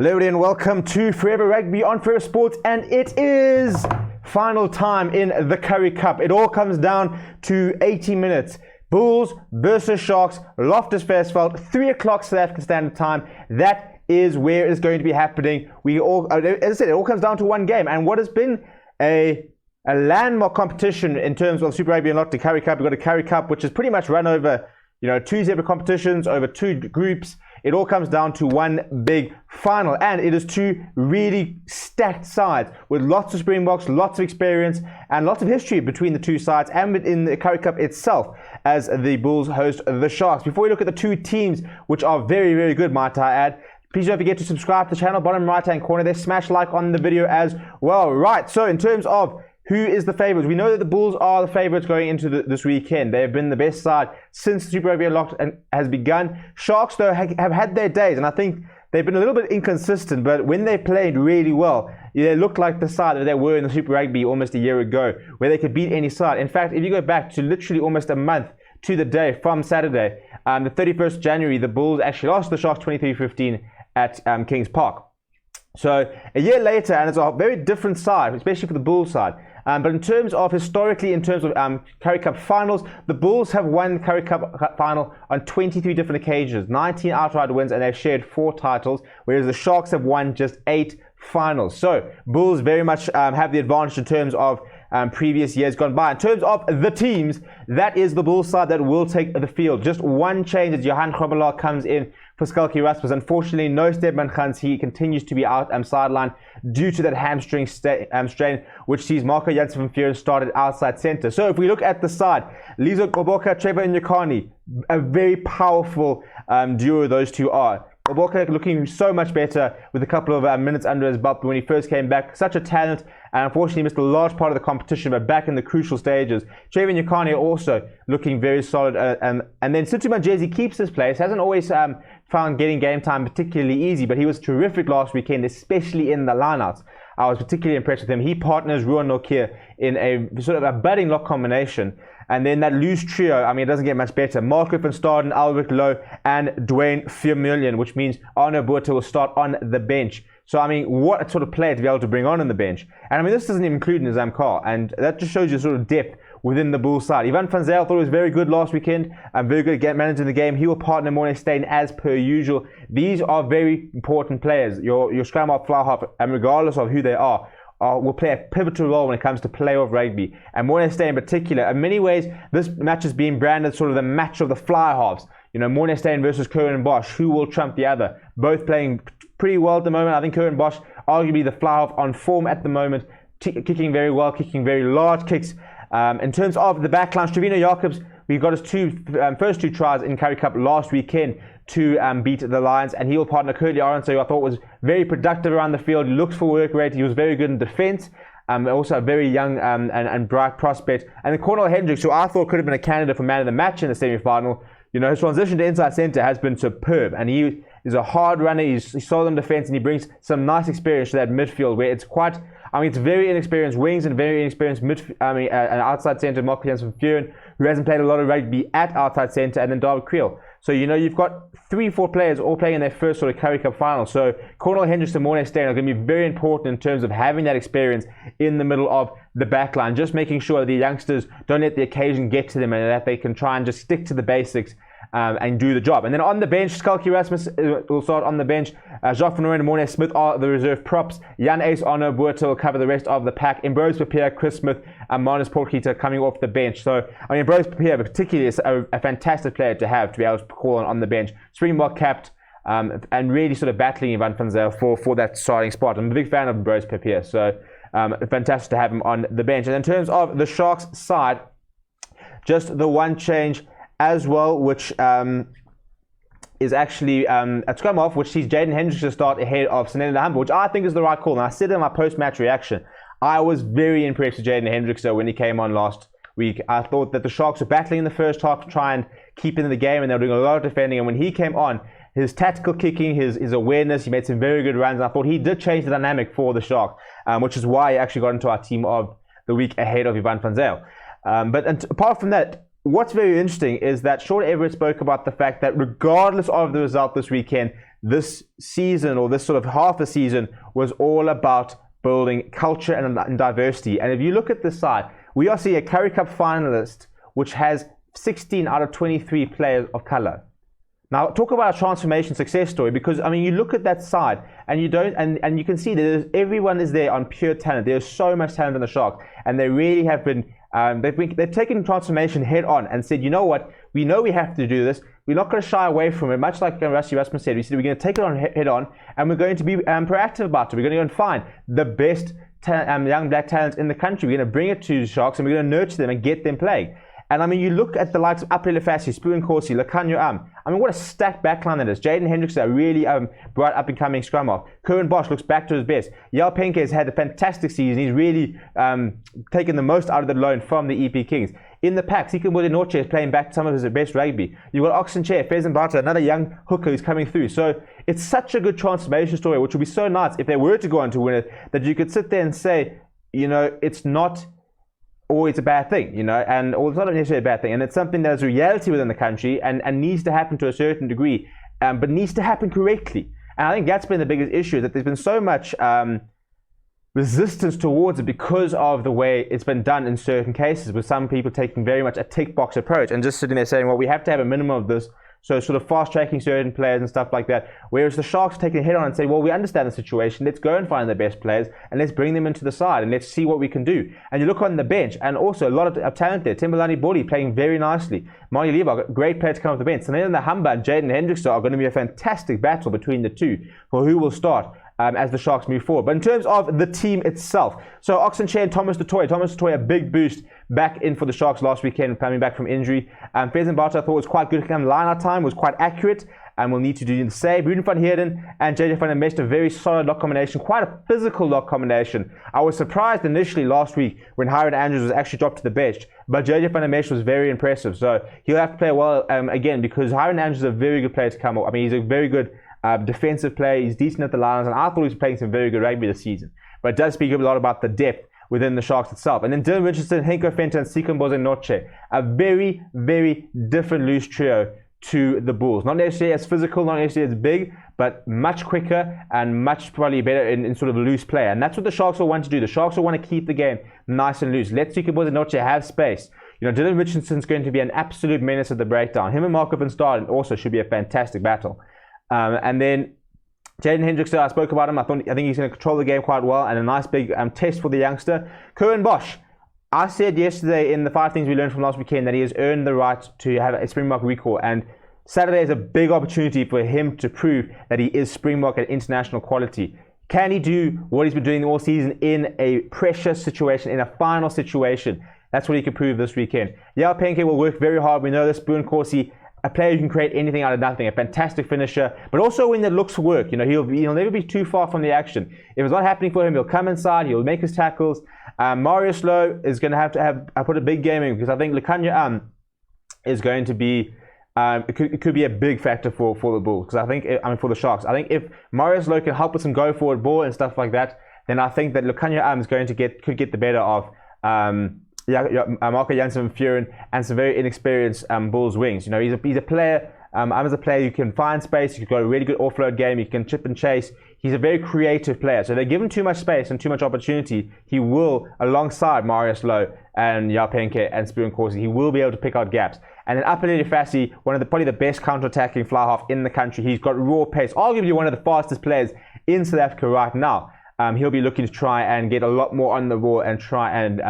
Hello everybody and welcome to Forever Rugby on Forever Sports, and it is final time in the Currie Cup. It all comes down to 80 minutes. Bulls versus Sharks, Loftus Versfeld, 3 o'clock South African Standard Time. That is where it's going to be happening. As I said, it all comes down to one game, and what has been a landmark competition in terms of Super Rugby and not the Currie Cup. We've got a Currie Cup which is pretty much run over 2 separate competitions over 2 groups. It all comes down to one big final, and it is 2 really stacked sides with lots of Springboks, lots of experience, and lots of history between the 2 sides and within the Currie Cup itself as the Bulls host the Sharks. Before we look at the 2 teams, which are very, very good, might I add, please don't forget to subscribe to the channel, bottom right-hand corner there, smash like on the video as well. Right, so in terms of who is the favourites? We know that the Bulls are the favourites going into this weekend. They have been the best side since Super Rugby Unlocked has begun. Sharks, though, have had their days, and I think they've been a little bit inconsistent, but when they played really well, they looked like the side that they were in the Super Rugby almost a year ago, where they could beat any side. In fact, if you go back to literally almost a month to the day from Saturday, the 31st January, the Bulls actually lost the Sharks 23-15 at Kings Park. So a year later, and it's a very different side, especially for the Bulls side. But in terms of historically, in terms of Currie Cup finals, the Bulls have won Currie Cup final on 23 different occasions, 19 outright wins, and they've shared 4 titles, whereas the Sharks have won just 8 finals. So Bulls very much have the advantage in terms of previous years gone by. In terms of the teams, that is the Bulls side that will take the field. Just one change as Johan Grobbelaar comes in for Skalkie Rasmus. Unfortunately, no Stedman Gans. He continues to be out sidelined due to that hamstring strain, which sees Marco Jansen van Vuuren started outside centre. So if we look at the side, Lizo Gqoboka, Trevor Nyakani, a very powerful duo those two are. Gqoboka looking so much better with a couple of minutes under his belt when he first came back. Such a talent, and unfortunately missed a large part of the competition, but back in the crucial stages. Trevor Nyakani also looking very solid. And then Situ Manjezi keeps his place. Hasn't always found getting game time particularly easy, but he was terrific last weekend, especially in the lineouts. I was particularly impressed with him. He partners Ruan Nokia in a sort of a budding lock combination. And then that loose trio, I mean, it doesn't get much better. Marco van Staden, Albert Lowe, and Dwayne Vermeulen, which means Arno Botha will start on the bench. So, I mean, what a sort of player to be able to bring on the bench. And, I mean, this doesn't even include Nizam Carr. And that just shows you sort of depth within the Bulls side. Ivan van Zyl thought he was very good last weekend. Very good at managing the game. He will partner Morné Steyn as per usual. These are very important players. Your scrum half, fly half, and regardless of who they are, will play a pivotal role when it comes to playoff rugby. And Morné Steyn in particular, in many ways, this match is being branded sort of the match of the fly halves. Morné Steyn versus Curran Bosch, who will trump the other? Both playing pretty well at the moment. I think Curran Bosch, arguably the fly half on form at the moment, kicking very well, kicking very large kicks. In terms of the backline, Stravino Jacobs, we got his first 2 tries in Currie Cup last weekend to beat the Lions, and he will partner Curly Arendse, who I thought was very productive around the field. He looks for work rate. He was very good in defence. Also a very young and bright prospect. And then Cornel Hendricks, who I thought could have been a candidate for man of the match in the semi-final. His transition to inside centre has been superb, and he is a hard runner. He's solid in defence, and he brings some nice experience to that midfield where it's quite. It's very inexperienced wings and very inexperienced an outside centre, Marco Jansen van Vuuren, who hasn't played a lot of rugby at outside centre, and then David Kriel. So, you've got 3-4 players all playing in their first sort of Currie Cup final. So, Cornel Hendricks and Morné Steyn are going to be very important in terms of having that experience in the middle of the back line. Just making sure that the youngsters don't let the occasion get to them and that they can try and just stick to the basics and do the job. And then on the bench, Skalkie Rasmus will start on the bench. Jacques van Rooyen and Morné Smith are the reserve props. Jan Ace, Arno Botha will cover the rest of the pack. Ambrose Papier, Chris Smith, and Manus Potgieter coming off the bench. So, Ambrose Papier particularly is a fantastic player to have to be able to call on the bench. Springbok capped and really sort of battling Ivan van Zyl for that starting spot. I'm a big fan of Ambrose Papier, so fantastic to have him on the bench. And in terms of the Sharks side, just the one change as well, which is actually at scrum off, which sees Jaden Hendricks to start ahead of Sanele Nhamba, which I think is the right call. And I said in my post-match reaction, I was very impressed with Jaden Hendricks when he came on last week. I thought that the Sharks were battling in the first half to try and keep in the game, and they were doing a lot of defending. And when he came on, his tactical kicking, his awareness, he made some very good runs. And I thought he did change the dynamic for the Sharks, which is why he actually got into our team of the week ahead of Ivan van Zyl. But apart from that, what's very interesting is that Sean Everett spoke about the fact that regardless of the result this weekend, this season, or this sort of half a season, was all about building culture and diversity. And if you look at this side, we are seeing a Currie Cup finalist which has 16 out of 23 players of color. Now, talk about a transformation success story, because I mean, you look at that side and you don't, and you can see that everyone is there on pure talent. There's so much talent in the Sharks, and they really have been. They've taken transformation head on and said, you know what, we know we have to do this. We're not going to shy away from it. Much like Rusty Rasmus said, we said we're going to take it on head on, and we're going to be proactive about it. We're going to go and find the best young black talents in the country. We're going to bring it to the Sharks, and we're going to nurture them and get them playing. And I mean, you look at the likes of Aprile Fassi, Spoon Corsi, Lakanyo I mean, what a stacked backline that is. Jaden Hendricks, a really bright up-and-coming scrum half. Curran Bosch looks back to his best. Yao Penke has had a fantastic season. He's really taken the most out of the loan from the EP Kings. In the pack, Sikambo Noche is playing back some of his best rugby. You've got Oxen Chair, Fezan Bata, another young hooker who's coming through. So it's such a good transformation story, which would be so nice if they were to go on to win it, that you could sit there and say, you know, it's not always a bad thing, you know, or it's not necessarily a bad thing, and it's something that is a reality within the country and needs to happen to a certain degree, but needs to happen correctly. And I think that's been the biggest issue, that there's been so much resistance towards it because of the way it's been done in certain cases, with some people taking very much a tick box approach and just sitting there saying, well, we have to have a minimum of this, so sort of fast tracking certain players and stuff like that. Whereas the Sharks take a head on and say, well, we understand the situation, let's go and find the best players and let's bring them into the side and let's see what we can do. And you look on the bench, and also a lot of talent there. Timberlani Boli playing very nicely. Marnie Liebach, great player to come off the bench. And then the Humber and Jaden Hendricks are going to be a fantastic battle between the two for who will start as the Sharks move forward. But in terms of the team itself, so Oxenchair and Thomas du Toit, a big boost back in for the Sharks last weekend, coming back from injury. Fezan Bata I thought was quite good. Line-out time was quite accurate, and we'll need to do the same. Ruben van Heerden and JJ van der Mesht, a very solid lock combination, quite a physical lock combination. I was surprised initially last week when Hiram Andrews was actually dropped to the bench, but JJ van der Mesht was very impressive. So he'll have to play well again, because Hiram Andrews is a very good player to come up. I mean, he's a very good defensive player. He's decent at the lines, and I thought he was playing some very good rugby this season. But it does speak a lot about the depth within the Sharks itself. And then Dylan Richardson, Henko Fenta, and Sikambozo Noche, a very, very different loose trio to the Bulls. Not necessarily as physical, not necessarily as big, but much quicker and much probably better in sort of a loose play. And that's what the Sharks will want to do. The Sharks will want to keep the game nice and loose. Let Sikambozo Noche have space. You know, Dylan Richardson's going to be an absolute menace at the breakdown. Him and Marco van Staden also should be a fantastic battle. And then Jaden Hendricks, I spoke about him. I think he's going to control the game quite well, and a nice big test for the youngster. Curran Bosch, I said yesterday in the 5 things we learned from last weekend that he has earned the right to have a Springbok recall, and Saturday is a big opportunity for him to prove that he is Springbok at international quality. Can he do what he's been doing all season in a pressure situation, in a final situation? That's what he can prove this weekend. Yao Penke will work very hard. We know this. Spoon Corsi, a player who can create anything out of nothing, a fantastic finisher, but also when it looks for work, you know, he'll never be too far from the action. If it's not happening for him, he'll come inside, he'll make his tackles. Marius Lowe is going to have put a big game in, because I think Lekanya is going to be, it could be a big factor for the Bulls, because I think, for the Sharks. I think if Marius Lowe can help with some go forward ball and stuff like that, then I think that Lekanya is going to could get the better of Marco Jansen van Vuren and some very inexperienced Bulls wings. You know, he's a player. Is a player who can find space. He's got a really good offload game. He can chip and chase. He's a very creative player. So they give him too much space and too much opportunity, he will, alongside Marius Lowe and Yao Penke and Spoon Corsi, he will be able to pick out gaps. And then Aprile Fassi, one of probably the best counter-attacking fly half in the country. He's got raw pace, arguably one of the fastest players in South Africa right now. He'll be looking to try and get a lot more on the ball and try and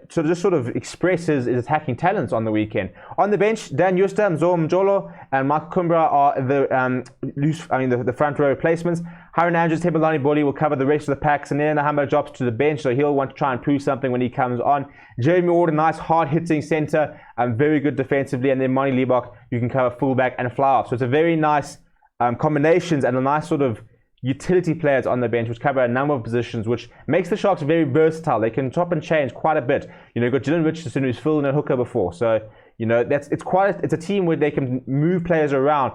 sort of express his attacking talents on the weekend. On the bench, Dan Juster, Mzo Mjolo, and Mark Kumbra are the front row replacements. Hiram Andrews, Tebelani Boli will cover the rest of the packs, and then the Humber drops to the bench, so he'll want to try and prove something when he comes on. Jeremy Ward, a nice hard-hitting centre, very good defensively, and then Mani Liebach, you can cover fullback and fly off. So it's a very nice combinations and a nice sort of utility players on the bench, which cover a number of positions, which makes the Sharks very versatile. They can chop and change quite a bit. You know, you've got Dylan Richardson, who's filled in a hooker before, so you know it's a team where they can move players around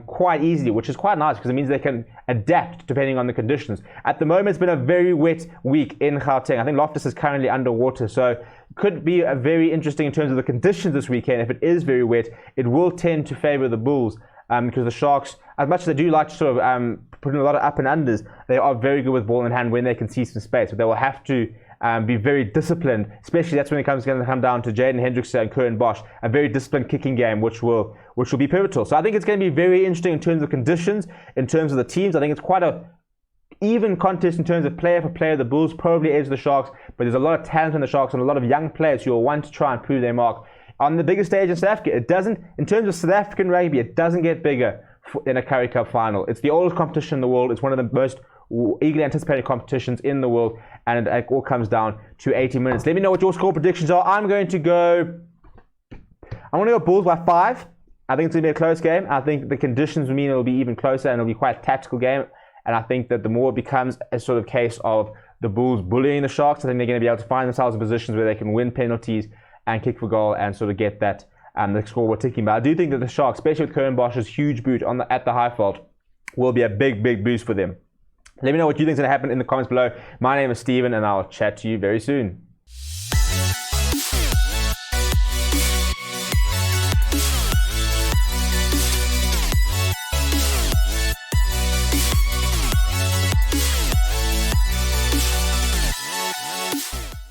quite easily, which is quite nice because it means they can adapt depending on the conditions. At the moment, it's been a very wet week in Gauteng. I think Loftus is currently underwater, so it could be a very interesting in terms of the conditions this weekend. If it is very wet, it will tend to favour the Bulls. Because the Sharks as much as they do like to sort of put in a lot of up and unders, they are very good with ball in hand when they can see some space. But they will have to be very disciplined, especially that's when it's going to come down to Jaden Hendrickson and Currie Bosch, a very disciplined kicking game, which will be pivotal. So I think it's going to be very interesting in terms of conditions, in terms of the teams. I think it's quite a even contest in terms of player for player. The Bulls probably edge the Sharks, but there's a lot of talent in the Sharks and a lot of young players who will want to try and prove their mark. On the biggest stage in South Africa, it doesn't, in terms of South African rugby, it doesn't get bigger in a Currie Cup final. It's the oldest competition in the world. It's one of the most eagerly anticipated competitions in the world, and it all comes down to 80 minutes. Let me know what your score predictions are. I'm going to go Bulls by 5. I think it's going to be a close game. I think the conditions mean it'll be even closer and it'll be quite a tactical game. And I think that the more it becomes a sort of case of the Bulls bullying the Sharks, I think they're going to be able to find themselves in positions where they can win penalties and kick for goal and sort of get that the scoreboard ticking. But I do think that the Sharks, especially with Currie Bosch's huge boot at the high fault, will be a big, big boost for them. Let me know what you think is going to happen in the comments below. My name is Steven, and I'll chat to you very soon.